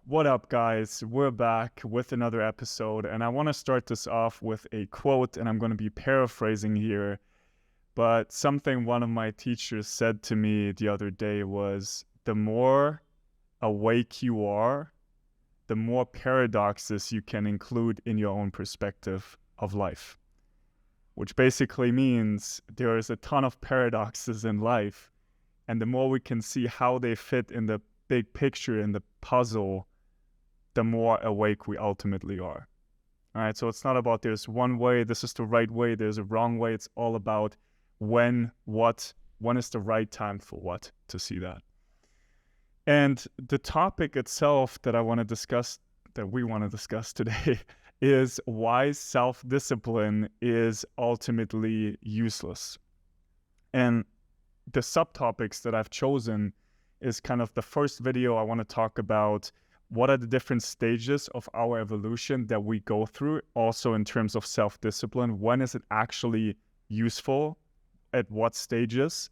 What up, guys? We're back with another episode, and I want to start this off with a quote, and I'm going to be paraphrasing here. But something one of my teachers said to me the other day was, the more awake you are, the more paradoxes you can include in your own perspective of life. Which basically means there is a ton of paradoxes in life, and the more we can see how they fit in the big picture, in the puzzle, the more awake we ultimately are. All right, so it's not about there's one way, this is the right way, there's a wrong way. It's all about when is the right time for what to see that. And the topic itself that we want to discuss today is why self-discipline is ultimately useless. And the subtopics that I've chosen is kind of the first video. I want to talk about what are the different stages of our evolution that we go through, also in terms of self-discipline. When is it actually useful? At what stages?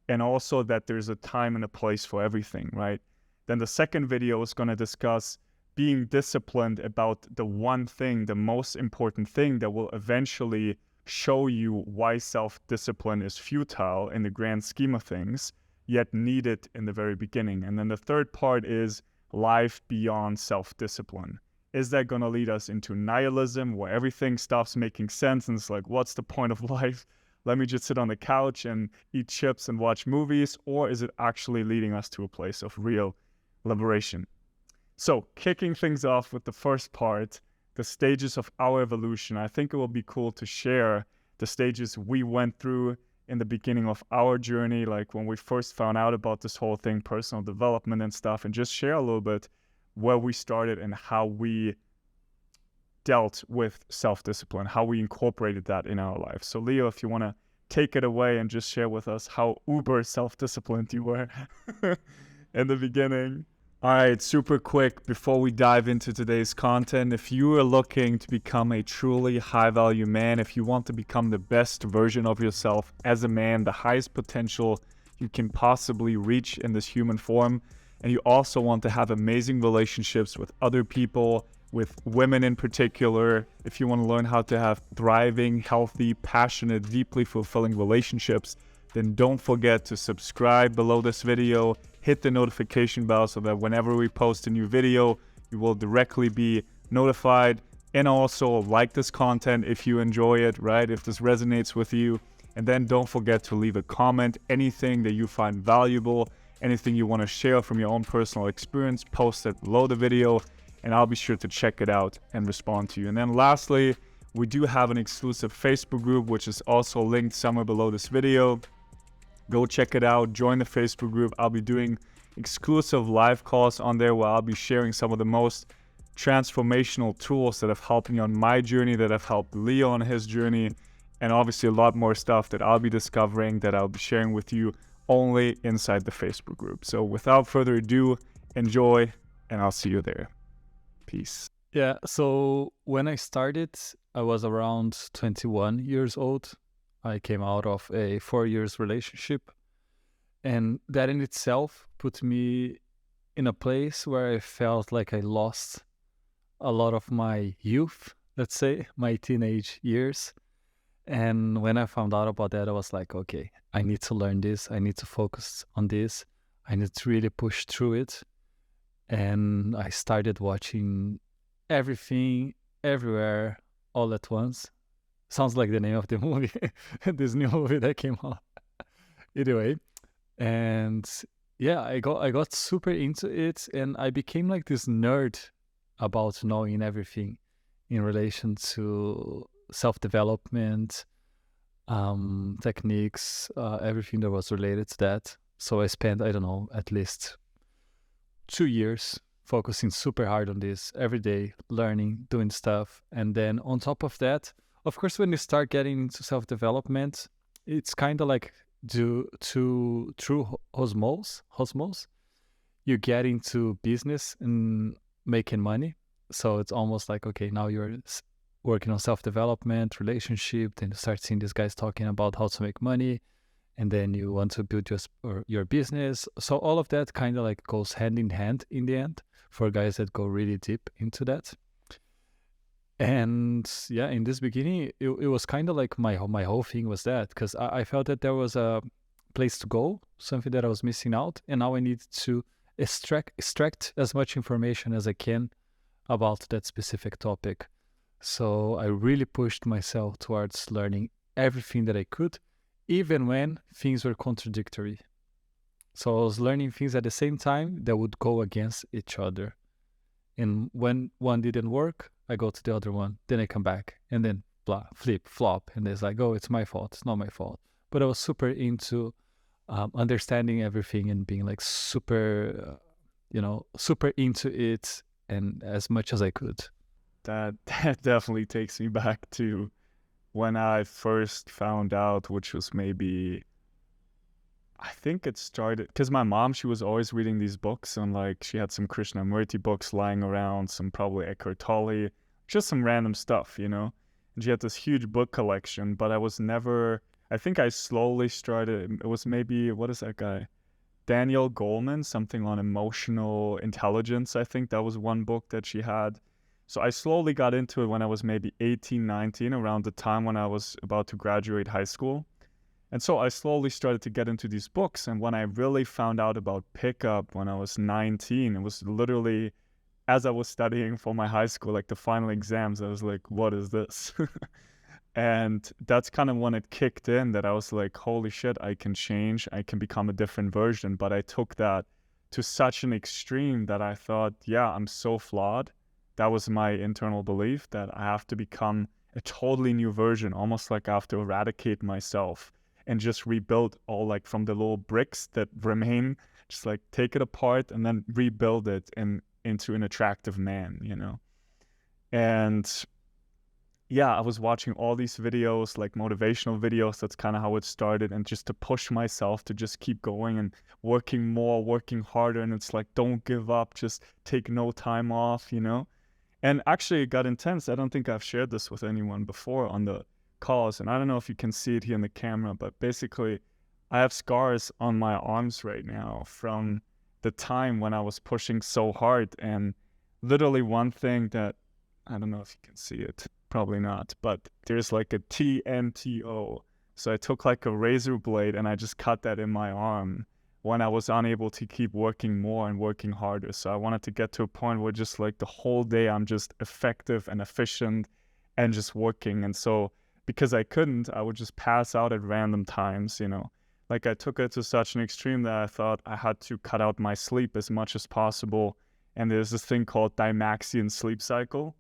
And also that there's a time and a place for everything, right? Then the second video is going to discuss being disciplined about the one thing, the most important thing that will eventually show you why self-discipline is futile in the grand scheme of things, yet needed in the very beginning. And then the third part is life beyond self-discipline. Is that going to lead us into nihilism, where everything stops making sense and it's like, what's the point of life? Let me just sit on the couch and eat chips and watch movies. Or is it actually leading us to a place of real liberation? So kicking things off with the first part, the stages of our evolution, I think it will be cool to share the stages we went through in the beginning of our journey, like when we first found out about this whole thing, personal development and stuff, and just share a little bit where we started and how we dealt with self-discipline, how we incorporated that in our life. So Leo, if you want to take it away and just share with us how uber self-disciplined you were in the beginning. All right, super quick before we dive into today's content. If you are looking to become a truly high-value man, if you want to become the best version of yourself as a man, the highest potential you can possibly reach in this human form, and you also want to have amazing relationships with other people, with women in particular, if you want to learn how to have thriving, healthy, passionate, deeply fulfilling relationships, then don't forget to subscribe below this video. Hit the notification bell so that whenever we post a new video, you will directly be notified. And also like this content if you enjoy it, right? If this resonates with you. And then don't forget to leave a comment. Anything that you find valuable, anything you want to share from your own personal experience, post it below the video and I'll be sure to check it out and respond to you. And then lastly, we do have an exclusive Facebook group, which is also linked somewhere below this video. Go check it out, join the Facebook group. I'll be doing exclusive live calls on there where I'll be sharing some of the most transformational tools that have helped me on my journey, that have helped Leo on his journey, and obviously a lot more stuff that I'll be discovering that I'll be sharing with you only inside the Facebook group. So without further ado, enjoy, and I'll see you there. Peace. Yeah, so when I started, I was around 21 years old. I came out of a 4 years relationship, and that in itself put me in a place where I felt like I lost a lot of my youth, let's say, my teenage years. And when I found out about that, I was like, okay, I need to learn this. I need to focus on this. I need to really push through it. And I started watching everything, everywhere, all at once. Sounds like the name of the movie, this new movie that came out. Anyway, and yeah, I got super into it, and I became like this nerd about knowing everything in relation to self-development, techniques, everything that was related to that. So I spent, I don't know, at least 2 years focusing super hard on this every day, learning, doing stuff. And then on top of that, of course, when you start getting into self-development, it's kind of like through osmosis, you get into business and making money. So it's almost like, okay, now you're working on self-development, relationship, then you start seeing these guys talking about how to make money, and then you want to build your business. So all of that kind of like goes hand in hand in the end, for guys that go really deep into that. And yeah, in this beginning, it was kind of like my whole thing was that, because I felt that there was a place to go, something that I was missing out, and now I need to extract as much information as I can about that specific topic. So I really pushed myself towards learning everything that I could, even when things were contradictory. So I was learning things at the same time that would go against each other. And when one didn't work, I go to the other one, then I come back, and then blah, flip, flop, and it's like, oh, it's my fault, it's not my fault. But I was super into understanding everything and being like super, super into it, and as much as I could. That definitely takes me back to when I first found out, which was maybe, I think it started because my mom, she was always reading these books, and like she had some Krishnamurti books lying around, some probably Eckhart Tolle, just some random stuff, you know. And she had this huge book collection, but I was never. I think I slowly started. It was maybe, what is that guy? Daniel Goleman, something on emotional intelligence. I think that was one book that she had. So I slowly got into it when I was maybe 18, 19, around the time when I was about to graduate high school. And so I slowly started to get into these books. And when I really found out about pickup when I was 19, it was literally as I was studying for my high school, like the final exams, I was like, what is this? And that's kind of when it kicked in, that I was like, holy shit, I can change. I can become a different version. But I took that to such an extreme that I thought, yeah, I'm so flawed. That was my internal belief, that I have to become a totally new version, almost like I have to eradicate myself and just rebuild all, like, from the little bricks that remain, just like take it apart and then rebuild it into an attractive man, you know? And yeah, I was watching all these videos, like motivational videos. That's kind of how it started. And just to push myself to just keep going and working more, working harder. And it's like, don't give up, just take no time off, you know? And actually, it got intense. I don't think I've shared this with anyone before on the calls. And I don't know if you can see it here in the camera, but basically, I have scars on my arms right now from the time when I was pushing so hard. And literally, one thing that, I don't know if you can see it, probably not, but there's like a TNTO. So I took like a razor blade and I just cut that in my arm when I was unable to keep working more and working harder. So I wanted to get to a point where just like the whole day I'm just effective and efficient and just working. And so because I couldn't, I would just pass out at random times, you know. Like I took it to such an extreme that I thought I had to cut out my sleep as much as possible. And there's this thing called Dymaxion sleep cycle.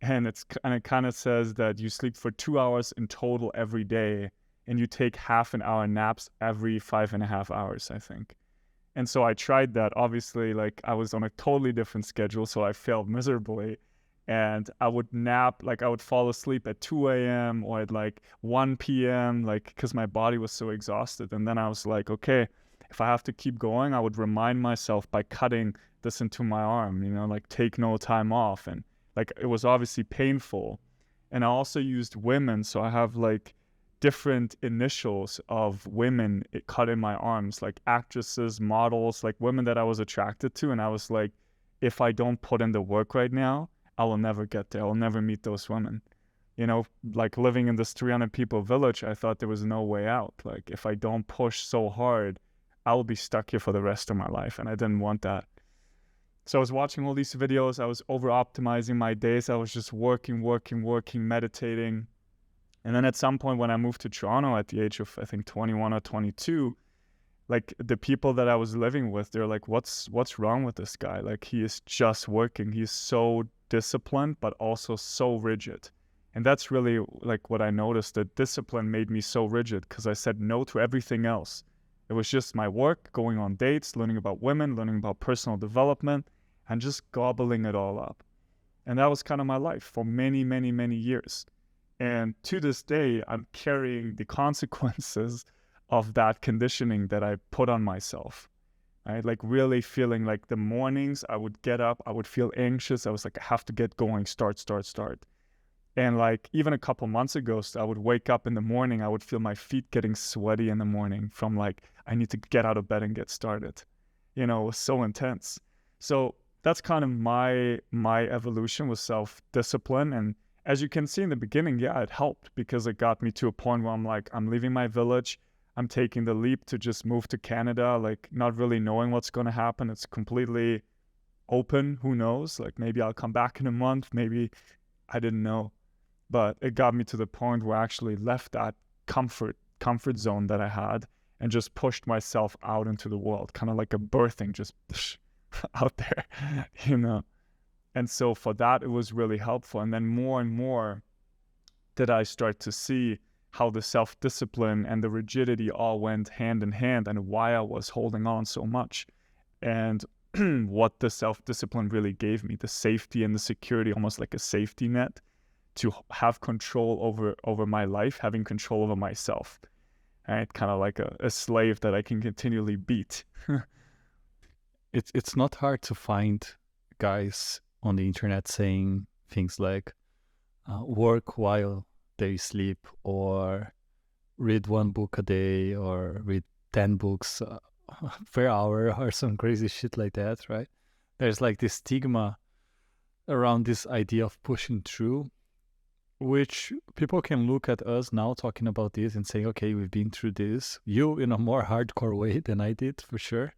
And it kind of says that you sleep for 2 hours in total every day, and you take half an hour naps every 5.5 hours, I think. And so I tried that. Obviously, like I was on a totally different schedule, so I failed miserably. And I would nap, like I would fall asleep at 2 a.m. or at like 1 p.m., like because my body was so exhausted. And then I was like, okay, if I have to keep going, I would remind myself by cutting this into my arm, you know, like take no time off. And like it was obviously painful. And I also used women, so I have like different initials of women cut in my arms, like actresses, models, like women that I was attracted to. And I was like, if I don't put in the work right now, I will never get there. I'll never meet those women. You know, like living in this 300 people village, I thought there was no way out. Like if I don't push so hard, I will be stuck here for the rest of my life. And I didn't want that. So I was watching all these videos. I was over-optimizing my days. I was just working, meditating. And then at some point when I moved to Toronto at the age of, I think, 21 or 22, like the people that I was living with, they're like, what's wrong with this guy? Like he is just working. He's so disciplined, but also so rigid. And that's really like what I noticed, that discipline made me so rigid because I said no to everything else. It was just my work, going on dates, learning about women, learning about personal development, and just gobbling it all up. And that was kind of my life for many, many, many years. And to this day, I'm carrying the consequences of that conditioning that I put on myself. Right? Like really feeling like the mornings I would get up, I would feel anxious. I was like, I have to get going, start. And like even a couple months ago, I would wake up in the morning, I would feel my feet getting sweaty in the morning from like, I need to get out of bed and get started. You know, it was so intense. So that's kind of my evolution with self-discipline. And as you can see in the beginning, yeah, it helped because it got me to a point where I'm like, I'm leaving my village. I'm taking the leap to just move to Canada, like not really knowing what's going to happen. It's completely open. Who knows? Like maybe I'll come back in a month. Maybe I didn't know. But it got me to the point where I actually left that comfort zone that I had and just pushed myself out into the world, kind of like a birthing, just out there, you know. And so for that, it was really helpful. And then more and more did I start to see how the self-discipline and the rigidity all went hand in hand and why I was holding on so much. And what the self-discipline really gave me, the safety and the security, almost like a safety net to have control over my life, having control over myself. Right? Kind of like a slave that I can continually beat. It's not hard to find guys on the internet saying things like work while they sleep, or read 1 book a day, or read 10 books per hour, or some crazy shit like that, right? There's like this stigma around this idea of pushing through, which people can look at us now talking about this and say, okay, we've been through this. You in a more hardcore way than I did, for sure.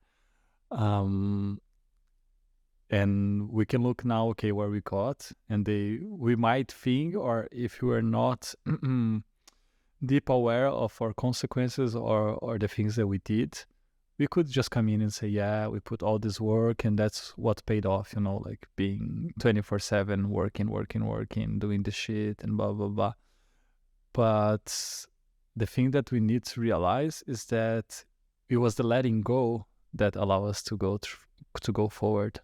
And we can look now, okay, where we got, and we might think, or if you are not deep aware of our consequences or the things that we did, we could just come in and say, yeah, we put all this work and that's what paid off, you know, like being 24/7, working, doing the shit and blah, blah, blah. But the thing that we need to realize is that it was the letting go that allowed us to go forward.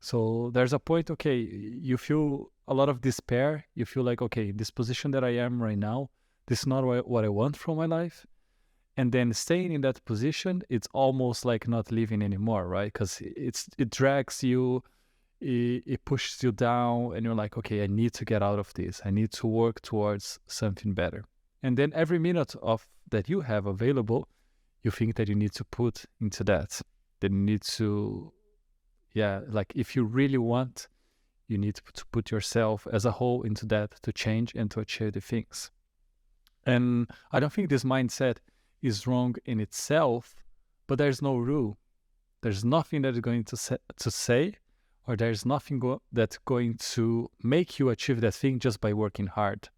So there's a point, okay, you feel a lot of despair. You feel like, okay, this position that I am right now, this is not what I want from my life. And then staying in that position, it's almost like not living anymore, right? Because it drags you, it pushes you down, and you're like, okay, I need to get out of this. I need to work towards something better. And then every minute of that you have available, you think that you need to put into that. Then you need to, yeah, like if you really want, you need to put yourself as a whole into that to change and to achieve the things. And I don't think this mindset is wrong in itself, but there's no rule. There's nothing that is going to say, or there's nothing that's going to make you achieve that thing just by working hard,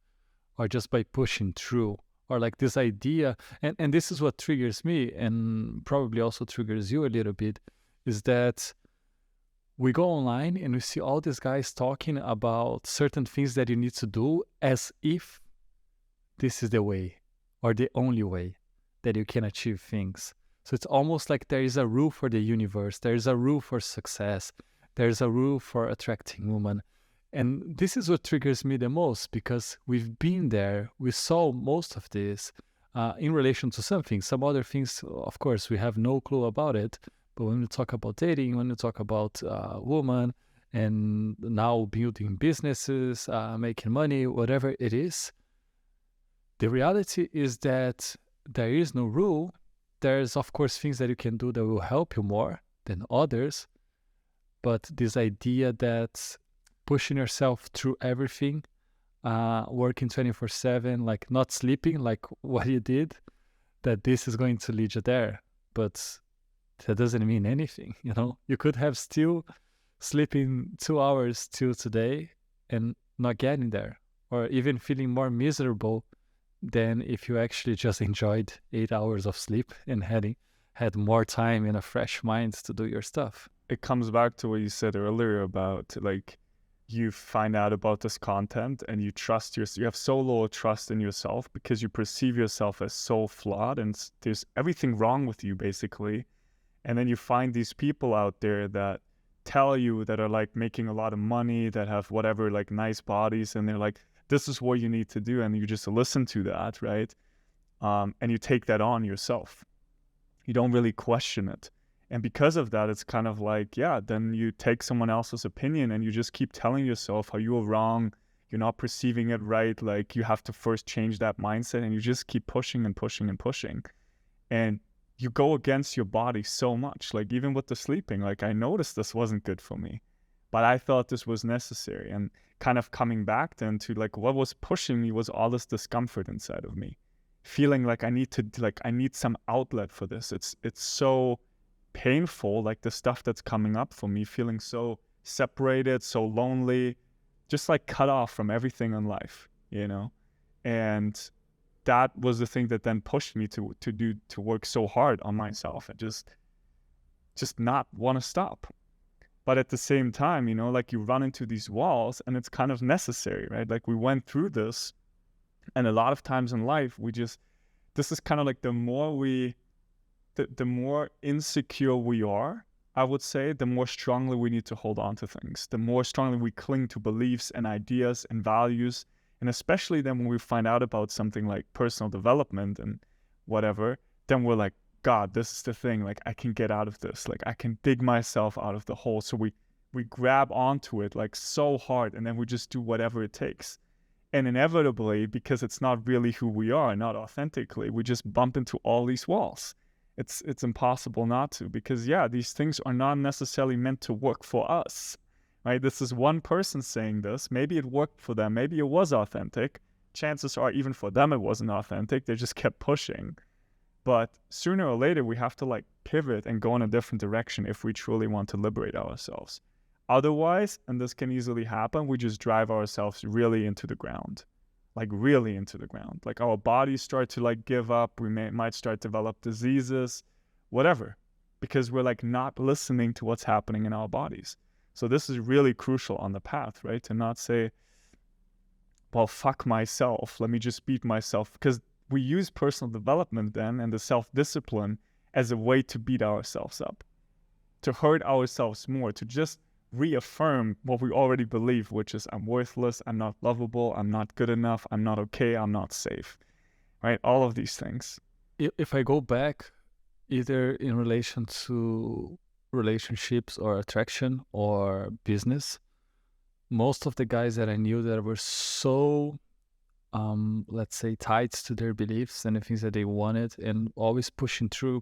or just by pushing through, or like this idea. And this is what triggers me, and probably also triggers you a little bit, is that we go online and we see all these guys talking about certain things that you need to do as if this is the way or the only way that you can achieve things. So it's almost like there is a rule for the universe. There is a rule for success. There's a rule for attracting women. And this is what triggers me the most, because we've been there. We saw most of this in relation to some things. Some other things, of course, we have no clue about it. But when we talk about dating, when we talk about women, and now building businesses, making money, whatever it is, the reality is that there is no rule. There's, of course, things that you can do that will help you more than others. But this idea that pushing yourself through everything, working 24/7, like not sleeping, like what you did, that this is going to lead you there. But that doesn't mean anything, you know? You could have still sleeping 2 hours till today and not getting there, or even feeling more miserable than if you actually just enjoyed 8 hours of sleep and had more time and a fresh mind to do your stuff. It comes back to what you said earlier about, like, you find out about this content and you have so little trust in yourself because you perceive yourself as so flawed and there's everything wrong with you, basically. And then you find these people out there that tell you, that are like making a lot of money, that have whatever, like nice bodies, and they're like, this is what you need to do. And you just listen to that, right? And you take that on yourself. You don't really question it. And because of that, it's kind of like, yeah, then you take someone else's opinion and you just keep telling yourself how you were wrong. You're not perceiving it right. Like, you have to first change that mindset, and you just keep pushing and pushing and pushing. And you go against your body so much. Like even with the sleeping, like I noticed this wasn't good for me, but I thought this was necessary. And kind of coming back then to like what was pushing me was all this discomfort inside of me, feeling like I need some outlet for this. It's so painful, like the stuff that's coming up for me, feeling so separated, so lonely, just like cut off from everything in life, you know? And that was the thing that then pushed me to work so hard on myself and just not want to stop. But at the same time, you know, like you run into these walls and it's kind of necessary, right? Like we went through this, and a lot of times in life this is kind of like the more insecure we are, I would say, the more strongly we need to hold on to things, the more strongly we cling to beliefs and ideas and values. And especially then when we find out about something like personal development and whatever, then we're like, God, this is the thing. Like I can get out of this. Like I can dig myself out of the hole. So we grab onto it like so hard, and then we just do whatever it takes. And inevitably, because it's not really who we are, not authentically, we just bump into all these walls. It's impossible not to, because yeah, these things are not necessarily meant to work for us. Right? This is one person saying this. Maybe it worked for them. Maybe it was authentic. Chances are even for them it wasn't authentic. They just kept pushing. But sooner or later, we have to like pivot and go in a different direction if we truly want to liberate ourselves. Otherwise, and this can easily happen, we just drive ourselves really into the ground. Like really into the ground. Like our bodies start to like give up. We might start to develop diseases, whatever, because we're like not listening to what's happening in our bodies. So this is really crucial on the path, right? To not say, well, fuck myself. Let me just beat myself. Because we use personal development then and the self-discipline as a way to beat ourselves up, to hurt ourselves more, to just reaffirm what we already believe, which is I'm worthless, I'm not lovable, I'm not good enough, I'm not okay, I'm not safe, right? All of these things. If I go back, either in relation to relationships or attraction or business, most of the guys that I knew that were so let's say tied to their beliefs and the things that they wanted, and always pushing through,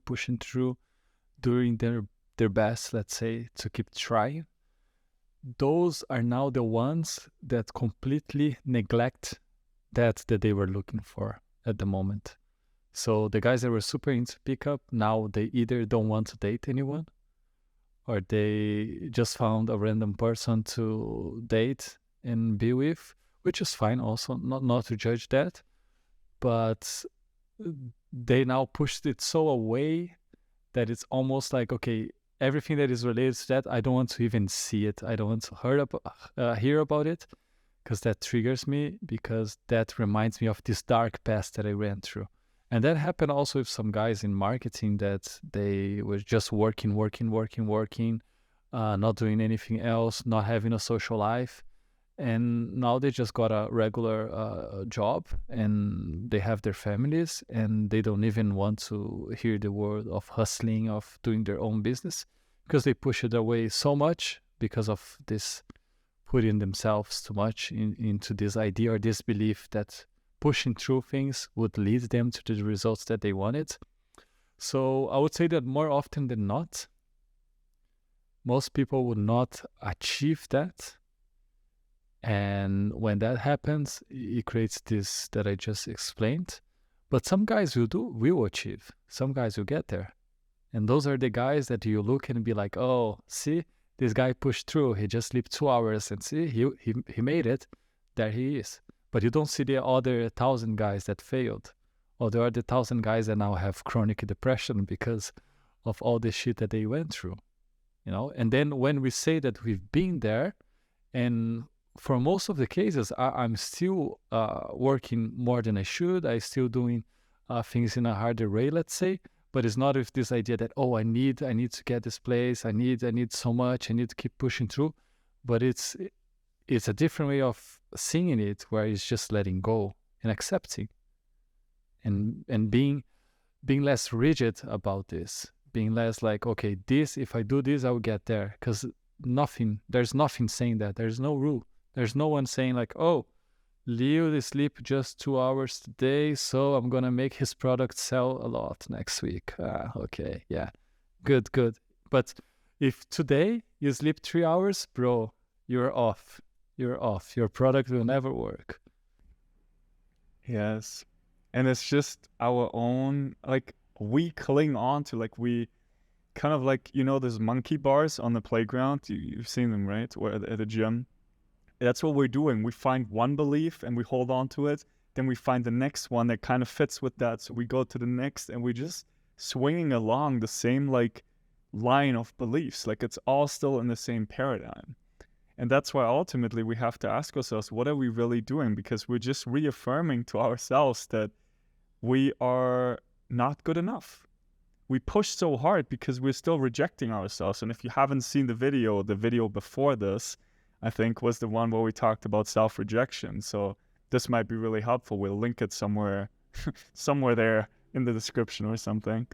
doing their best, let's say, to keep trying, those are now the ones that completely neglect that they were looking for at the moment. So the guys that were super into pickup, now they either don't want to date anyone, or they just found a random person to date and be with, which is fine also, not to judge that. But they now pushed it so away that it's almost like, okay, everything that is related to that, I don't want to even see it. I don't want to hear about it, because that triggers me, because that reminds me of this dark past that I ran through. And that happened also with some guys in marketing, that they were just working, not doing anything else, not having a social life. And now they just got a regular job, and they have their families, and they don't even want to hear the word of hustling, of doing their own business, because they push it away so much because of this putting themselves too much into this idea or this belief that pushing through things would lead them to the results that they wanted. So I would say that more often than not, most people would not achieve that. And when that happens, it creates this that I just explained. But some guys will achieve. Some guys will get there. And those are the guys that you look and be like, oh, see, this guy pushed through. He just slept 2 hours, and see, he made it. There he is. But you don't see the other 1,000 guys that failed, or the other 1,000 guys that now have chronic depression because of all the shit that they went through, you know. And then when we say that we've been there, and for most of the cases, I'm still working more than I should. I still doing things in a harder way, let's say. But it's not with this idea that, oh, I need to get this place. I need so much. I need to keep pushing through. But it's a different way of seeing it, where it's just letting go and accepting, and being less rigid about this, being less like, okay, this, if I do this, I will get there. Because there's nothing saying that. There's no rule. There's no one saying like, oh, Leo, they sleep just 2 hours today, so I'm gonna make his product sell a lot next week. Okay, yeah, good, good. But if today you sleep 3 hours, bro, you're off. You're off. Your product will never work. Yes. And it's just our own, like, we cling on to, like, we kind of like, those monkey bars on the playground. You've seen them, right? Or at the gym. That's what we're doing. We find one belief and we hold on to it. Then we find the next one that kind of fits with that. So we go to the next and we're just swinging along the same, like, line of beliefs. Like, it's all still in the same paradigm. And that's why ultimately we have to ask ourselves, what are we really doing? Because we're just reaffirming to ourselves that we are not good enough. We push so hard because we're still rejecting ourselves. And if you haven't seen the video before this, I think, was the one where we talked about self-rejection. So this might be really helpful. We'll link it somewhere there in the description or something.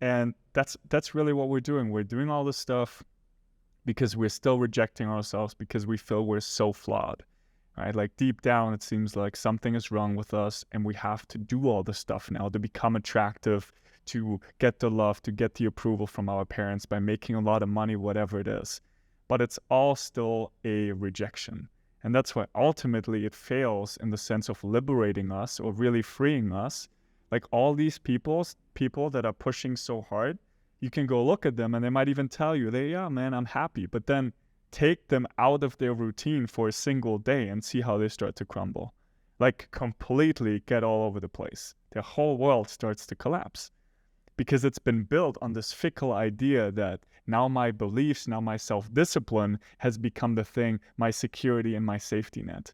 And that's really what we're doing. We're doing all this stuff because we're still rejecting ourselves, because we feel we're so flawed, right? Like, deep down, it seems like something is wrong with us and we have to do all this stuff now to become attractive, to get the love, to get the approval from our parents by making a lot of money, whatever it is. But it's all still a rejection. And that's why ultimately it fails in the sense of liberating us or really freeing us. Like, all these people that are pushing so hard, you can go look at them and they might even tell you, yeah, man, I'm happy. But then take them out of their routine for a single day and see how they start to crumble. Like, completely get all over the place. Their whole world starts to collapse. Because it's been built on this fickle idea that now my beliefs, now my self-discipline has become the thing, my security and my safety net.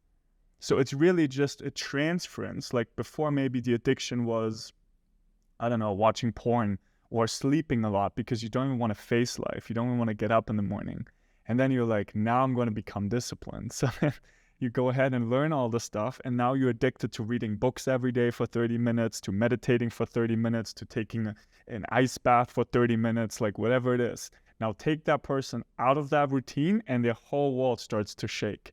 So it's really just a transference. Like, before, maybe the addiction was, I don't know, watching porn or sleeping a lot because you don't even want to face life. You don't even want to get up in the morning. And then you're like, now I'm going to become disciplined. So you go ahead and learn all the stuff, and now you're addicted to reading books every day for 30 minutes, to meditating for 30 minutes, to taking an ice bath for 30 minutes, like whatever it is. Now take that person out of that routine and their whole world starts to shake.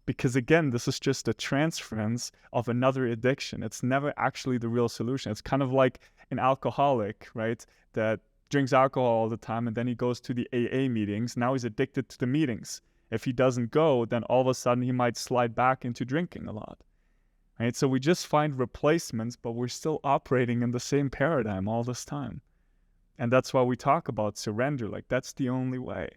Because again, this is just a transference of another addiction. It's never actually the real solution. It's kind of like an alcoholic, right? That drinks alcohol all the time and then he goes to the AA meetings. Now he's addicted to the meetings. If he doesn't go, then all of a sudden he might slide back into drinking a lot, right? So we just find replacements, but we're still operating in the same paradigm all this time. And that's why we talk about surrender. Like, that's the only way.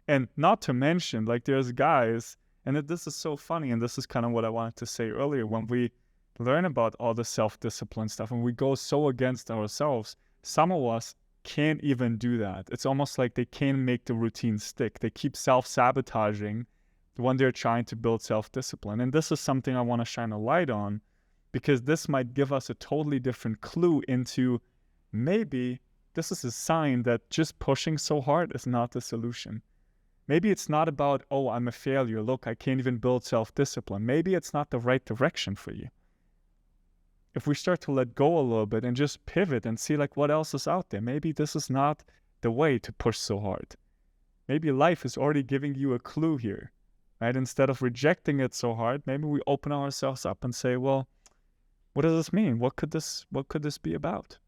And not to mention, like, there's guys, and this is so funny, and this is kind of what I wanted to say earlier, when we learn about all the self-discipline stuff and we go so against ourselves, some of us can't even do that. It's almost like they can't make the routine stick. They keep self-sabotaging when they're trying to build self-discipline. And this is something I want to shine a light on, because this might give us a totally different clue into maybe this is a sign that just pushing so hard is not the solution. Maybe it's not about, oh, I'm a failure. Look, I can't even build self-discipline. Maybe it's not the right direction for you. If we start to let go a little bit and just pivot and see, like, what else is out there, maybe this is not the way to push so hard. Maybe life is already giving you a clue here, right? Instead of rejecting it so hard, maybe we open ourselves up and say, well, what does this mean? What could this be about,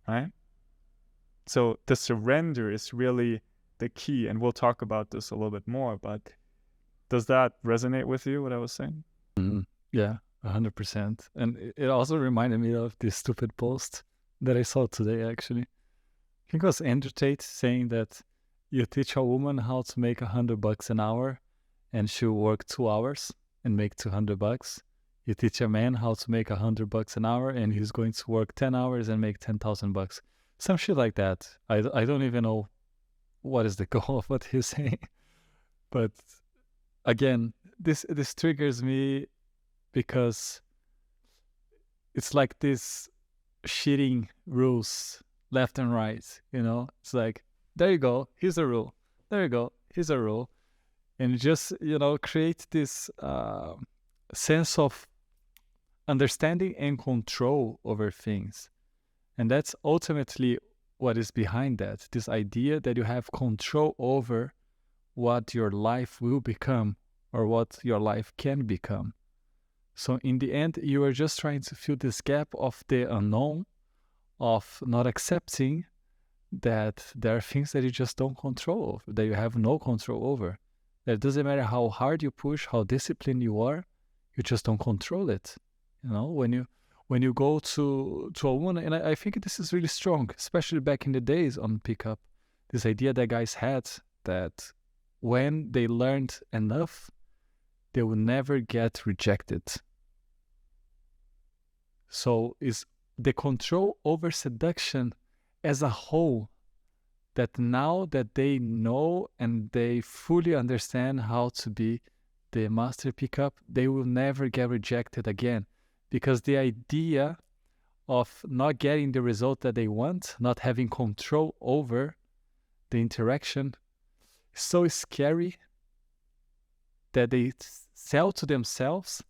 right? So the surrender is really the key, and we'll talk about this a little bit more, but does that resonate with you, what I was saying? Yeah, 100%. And it also reminded me of this stupid post that I saw today, actually. I think it was Andrew Tate saying that you teach a woman how to make $100 an hour and she'll work 2 hours and make $200. You teach a man how to make $100 an hour and he's going to work 10 hours and make $10,000. Some shit like that. I don't even know what is the goal of what he's saying. But again, this triggers me because it's like this cheating rules left and right, you know? It's like, there you go, here's a rule. There you go, here's a rule. And just, you know, create this sense of understanding and control over things. And that's ultimately what is behind that, this idea that you have control over what your life will become or what your life can become. So in the end, you are just trying to fill this gap of the unknown, of not accepting that there are things that you just don't control, that you have no control over. That it doesn't matter how hard you push, how disciplined you are, you just don't control it. You know, when you go to a woman, and I think this is really strong, especially back in the days on pickup, this idea that guys had that when they learned enough, they will never get rejected. So is the control over seduction as a whole, that now that they know and they fully understand how to be the master pickup, they will never get rejected again. Because the idea of not getting the result that they want, not having control over the interaction, is so scary that they sell to themselves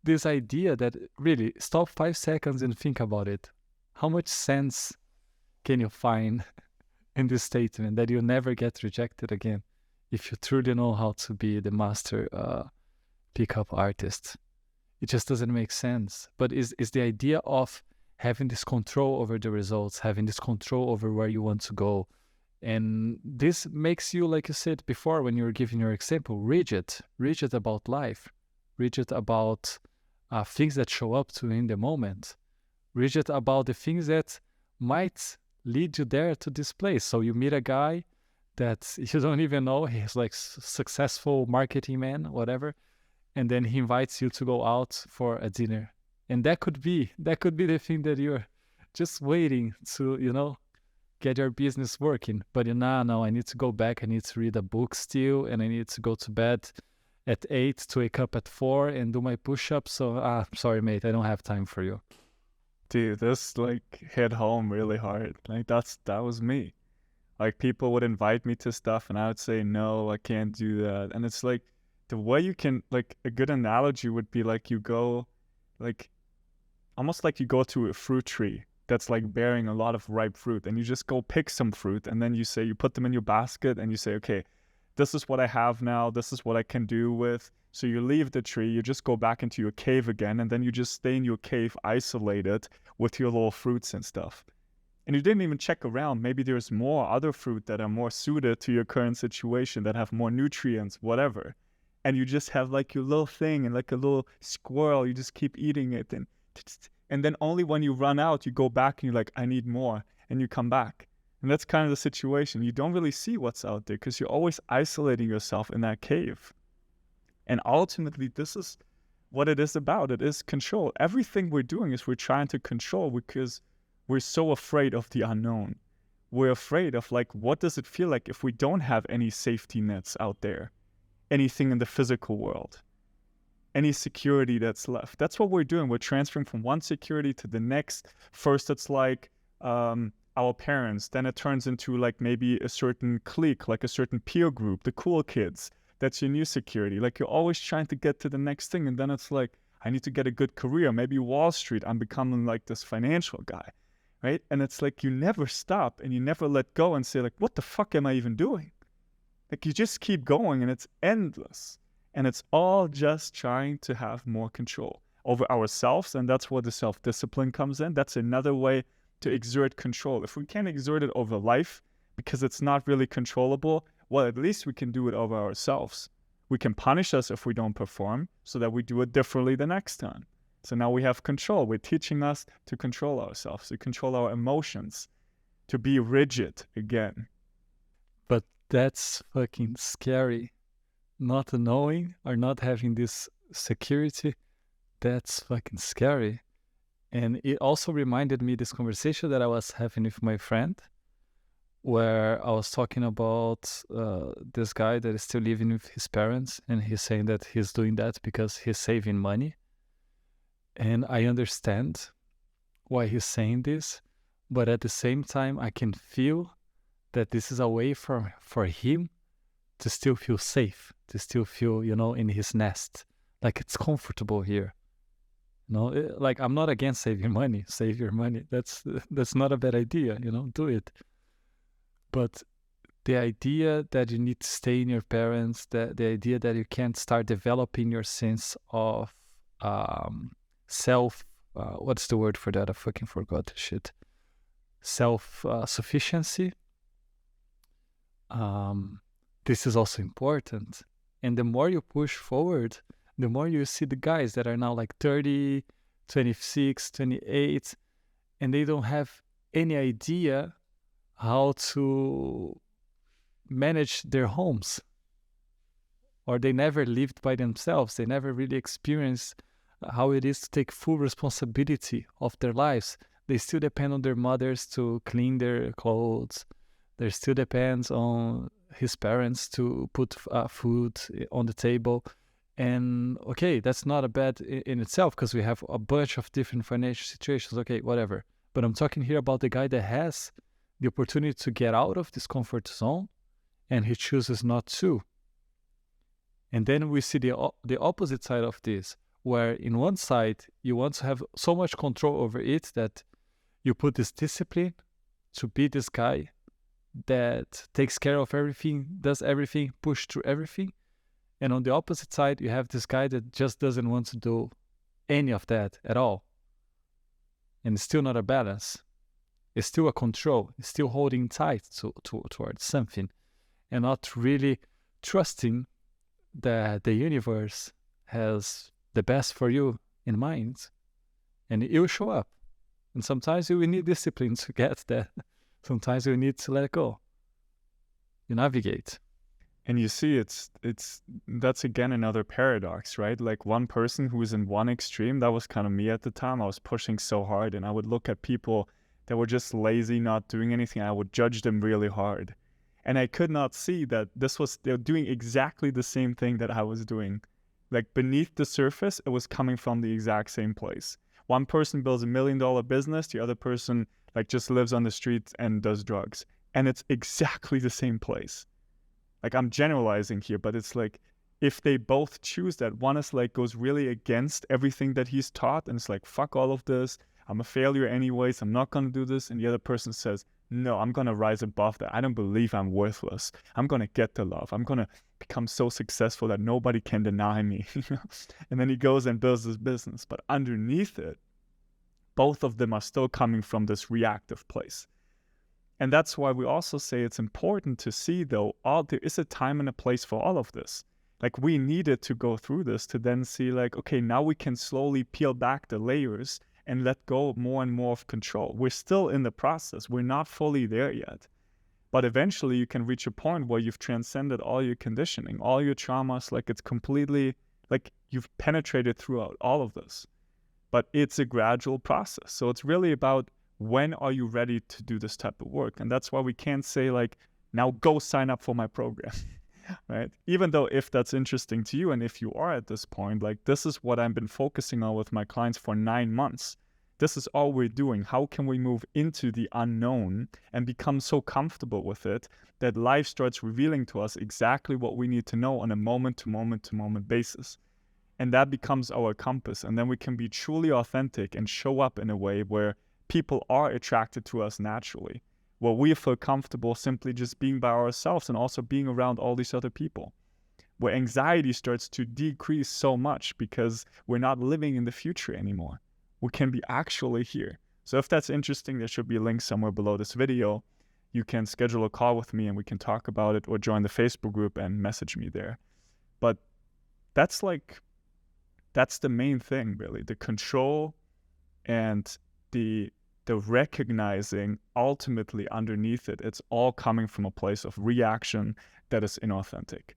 this idea that really, stop 5 seconds and think about it. How much sense can you find in this statement that you'll never get rejected again if you truly know how to be the master pickup artist? It just doesn't make sense. But is the idea of having this control over the results, having this control over where you want to go. And this makes you, like you said before when you were giving your example, rigid about life, rigid about things that show up to you in the moment, rigid about the things that might lead you there to this place. So you meet a guy that you don't even know, he's like successful marketing man, whatever, and then he invites you to go out for a dinner. And that could be the thing that you're just waiting to, you know, get your business working. But no, I need to go back, I need to read a book still, and I need to go to bed at 8 to wake up at 4 and do my push-ups. So sorry mate, I don't have time for you. Dude, this like hit home really hard. Like that was me. Like people would invite me to stuff and I would say no, I can't do that. And it's like the way you can, like a good analogy would be like you go, like almost like you go to a fruit tree that's like bearing a lot of ripe fruit, and you just go pick some fruit, and then you say, you put them in your basket and you say, okay, this is what I have now, this is what I can do with. So you leave the tree, you just go back into your cave again, and then you just stay in your cave isolated with your little fruits and stuff. And you didn't even check around. Maybe there's more other fruit that are more suited to your current situation, that have more nutrients, whatever. And you just have like your little thing, and like a little squirrel, you just keep eating it. And then only when you run out, you go back and you're like, I need more. And you come back. And that's kind of the situation. You don't really see what's out there because you're always isolating yourself in that cave. And ultimately, this is what it is about. It is control. Everything we're doing is we're trying to control because we're so afraid of the unknown. We're afraid of like, what does it feel like if we don't have any safety nets out there? Anything in the physical world? Any security that's left? That's what we're doing. We're transferring from one security to the next. First, it's like our parents. Then it turns into like maybe a certain clique, like a certain peer group, the cool kids. That's your new security. Like you're always trying to get to the next thing. And then it's like, I need to get a good career. Maybe Wall Street, I'm becoming like this financial guy, right? And it's like you never stop and you never let go and say like, what the fuck am I even doing? Like you just keep going and it's endless. And it's all just trying to have more control over ourselves. And that's where the self-discipline comes in. That's another way to exert control. If we can't exert it over life because it's not really controllable, well, at least we can do it over ourselves. We can punish us if we don't perform so that we do it differently the next time. So now we have control. We're teaching us to control ourselves, to control our emotions, to be rigid again. But that's fucking scary. Not knowing or not having this security, that's fucking scary. And it also reminded me this conversation that I was having with my friend, where I was talking about this guy that is still living with his parents, and he's saying that he's doing that because he's saving money. And I understand why he's saying this, but at the same time, I can feel that this is a way for him to still feel safe, to still feel, you know, in his nest, like it's comfortable here. You know, like I'm not against saving money. Save your money. That's not a bad idea. You know, do it. But the idea that you need to stay in your parents, the idea that you can't start developing your sense of self, what's the word for that? I fucking forgot the shit. Self-sufficiency. This is also important. And the more you push forward, the more you see the guys that are now like 30, 26, 28, and they don't have any idea how to manage their homes, or they never lived by themselves. They never really experienced how it is to take full responsibility of their lives. They still depend on their mothers to clean their clothes. They still depends on his parents to put food on the table. And okay, that's not a bad in itself, because we have a bunch of different financial situations. Okay, whatever. But I'm talking here about the guy that has the opportunity to get out of this comfort zone, and he chooses not to. And then we see the opposite side of this, where in one side, you want to have so much control over it that you put this discipline to be this guy that takes care of everything, does everything, push through everything. And on the opposite side, you have this guy that just doesn't want to do any of that at all. And it's still not a balance. It's still a control. It's still holding tight towards something, and not really trusting that the universe has the best for you in mind. And it will show up. And sometimes you will need discipline to get that. Sometimes you need to let go. You navigate. And you see, that's again another paradox, right? Like one person who was in one extreme, that was kind of me at the time. I was pushing so hard, and I would look at people that were just lazy, not doing anything. I would judge them really hard. And I could not see that they're doing exactly the same thing that I was doing. Like beneath the surface, it was coming from the exact same place. One person builds $1 million business, the other person like just lives on the streets and does drugs. And it's exactly the same place. Like I'm generalizing here, but it's like if they both choose that, one is like goes really against everything that he's taught and it's like, fuck all of this, I'm a failure anyways, I'm not going to do this. And the other person says, no, I'm going to rise above that. I don't believe I'm worthless. I'm going to get the love. I'm going to become so successful that nobody can deny me. And then he goes and builds this business. But underneath it, both of them are still coming from this reactive place. And that's why we also say it's important to see, though, there is a time and a place for all of this. Like we needed to go through this to then see like, okay, now we can slowly peel back the layers and let go more and more of control. We're still in the process. We're not fully there yet. But eventually you can reach a point where you've transcended all your conditioning, all your traumas, like it's completely, like you've penetrated throughout all of this. But it's a gradual process. So it's really about when are you ready to do this type of work? And that's why we can't say like, now go sign up for my program, right? Even though if that's interesting to you and if you are at this point, like this is what I've been focusing on with my clients for 9 months. This is all we're doing. How can we move into the unknown and become so comfortable with it that life starts revealing to us exactly what we need to know on a moment to moment to moment basis? And that becomes our compass. And then we can be truly authentic and show up in a way where people are attracted to us naturally, where we feel comfortable simply just being by ourselves and also being around all these other people, where anxiety starts to decrease so much because we're not living in the future anymore. We can be actually here. So if that's interesting, there should be a link somewhere below this video. You can schedule a call with me and we can talk about it, or join the Facebook group and message me there. But that's the main thing, really. The control and the recognizing ultimately underneath it, it's all coming from a place of reaction that is inauthentic.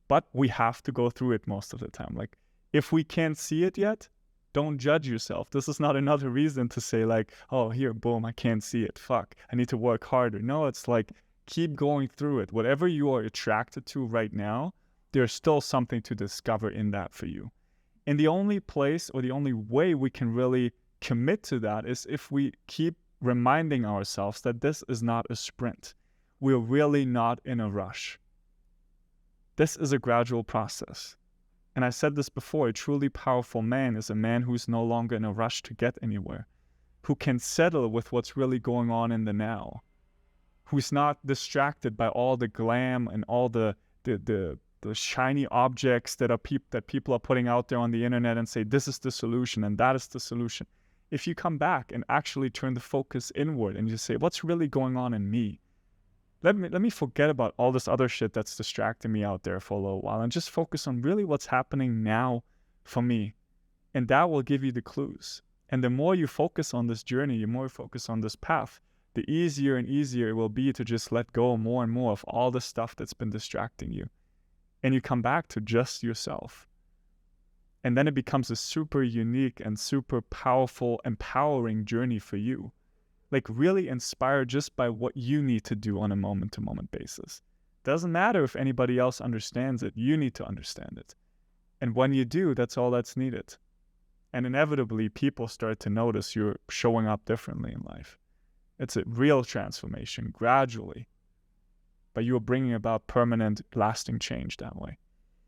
But we have to go through it most of the time. Like if we can't see it yet, don't judge yourself. This is not another reason to say like, oh, here, boom, I can't see it. Fuck, I need to work harder. No, it's like, keep going through it. Whatever you are attracted to right now, there's still something to discover in that for you. And the only place or the only way we can really commit to that is if we keep reminding ourselves that this is not a sprint. We're really not in a rush. This is a gradual process. And I said this before, a truly powerful man is a man who's no longer in a rush to get anywhere, who can settle with what's really going on in the now, who's not distracted by all the glam and all the the shiny objects that people are putting out there on the internet and say, this is the solution and that is the solution. If you come back and actually turn the focus inward and you say, what's really going on in me? Let me forget about all this other shit that's distracting me out there for a little while and just focus on really what's happening now for me. And that will give you the clues. And the more you focus on this journey, the more you focus on this path, the easier and easier it will be to just let go more and more of all the stuff that's been distracting you. And you come back to just yourself. And then it becomes a super unique and super powerful, empowering journey for you. Like really inspired just by what you need to do on a moment-to-moment basis. Doesn't matter if anybody else understands it, you need to understand it. And when you do, that's all that's needed. And inevitably, people start to notice you're showing up differently in life. It's a real transformation, gradually. But you are bringing about permanent, lasting change that way.